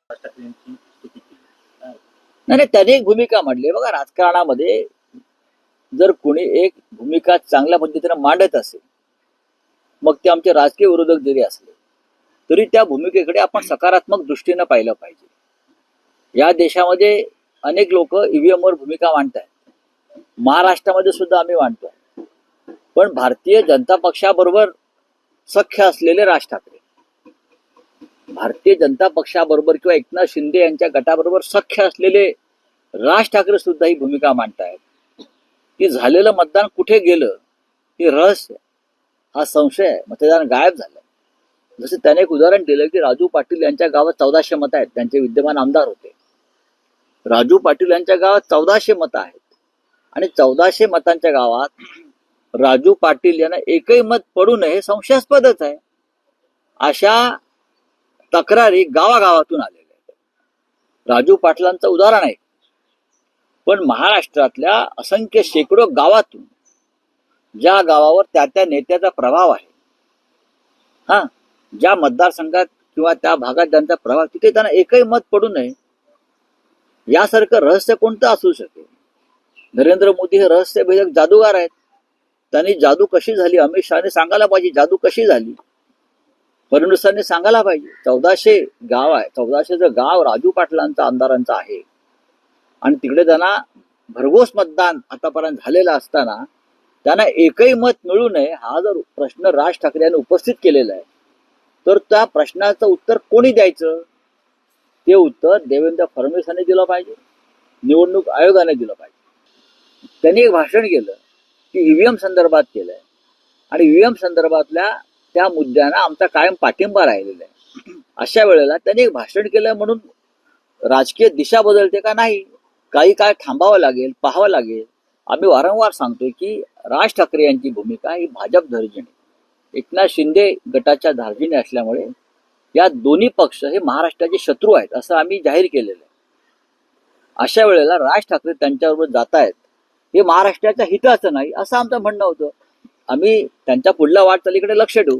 नाही नाही, त्याने एक भूमिका मांडली बघा. राजकारणामध्ये जर कोणी एक भूमिका चांगल्या पद्धतीने मांडत असेल, मग ते आमचे राजकीय विरोधक जरी असले तरी त्या भूमिकेकडे आपण सकारात्मक दृष्टीने पाहिलं पाहिजे. या देशामध्ये अनेक लोक ईव्हीएम वर भूमिका मांडतात, महाराष्ट्रामध्ये सुद्धा आम्ही मांडतो. पण भारतीय जनता पक्षाबरोबर सख्य असलेले राज ठाकरे, भारतीय जनता पक्षाबरोबर किंवा एकनाथ शिंदे यांच्या गटाबरोबर सख्य असलेले राज ठाकरे सुद्धा ही भूमिका मांडतायत की झालेलं मतदान कुठे गेलं हे रहस्य, हा संशय आहे, मतदान गायब झालं. जसं त्याने एक उदाहरण दिलं की राजू पाटील यांच्या गावात 1400 मतं आहेत, त्यांचे विद्यमान आमदार होते. राजू पाटील यांच्या गावात 1400 मतं आहेत आणि 1400 मतांच्या गावात राजू पाटील यांना एकही मत पडू नये हे संशयास्पदच आहे. अशा तक्रारी गावागावातून आलेल्या आहेत. राजू पाटलांचं उदाहरण आहे, पण महाराष्ट्रातल्या असंख्य शेकडो गावातून, ज्या गावावर त्या नेत्याचा प्रभाव आहे, ज्या मतदारसंघात किंवा त्या भागात ज्यांचा प्रभाव, तिथे त्यांना एकही मत पडू नये यासारखं रहस्य कोणतं असू शकेल? नरेंद्र मोदी हे रहस्यभेदक जादूगार आहेत. त्यांनी जादू कशी झाली अमित शहाने सांगायला पाहिजे. जादू कशी झाली फडणवीसांनी सांगायला पाहिजे. 1400 गाव आहे, 1400चं गाव राजू पाटलांचा आमदारांचं आहे आणि तिकडे त्यांना भरघोस मतदान आतापर्यंत झालेलं असताना त्यांना एकही मत मिळू नये हा जर प्रश्न राज ठाकरे यांनी उपस्थित केलेला आहे, तर त्या प्रश्नाचं उत्तर कोणी द्यायचं? ते उत्तर देवेंद्र फडणवीसांनी दिलं पाहिजे, निवडणूक आयोगाने दिलं पाहिजे. त्यांनी एक भाषण केलं की ईव्हीएम संदर्भात केलंय आणि ईव्हीएम संदर्भातल्या त्या मुद्द्यांना आमचा कायम पाठिंबा राहिलेला आहे. अशा वेळेला त्यांनी एक भाषण केलं म्हणून राजकीय दिशा बदलते का? नाही, काही काळ थांबावं लागेल, पाहावं लागेल. आम्ही वारंवार सांगतोय की राज ठाकरे यांची भूमिका ही भाजप धार्जिणी, एकनाथ शिंदे गटाच्या धार्जिणी असल्यामुळे या दोन्ही पक्ष हे महाराष्ट्राचे शत्रू आहेत असं आम्ही जाहीर केलेलं आहे. अशा वेळेला राज ठाकरे त्यांच्याबरोबर जात आहेत हे महाराष्ट्राच्या हिताचं नाही असं आमचं म्हणणं होतं. आम्ही त्यांच्या पुढल्या वाटचालीकडे लक्ष ठेवू.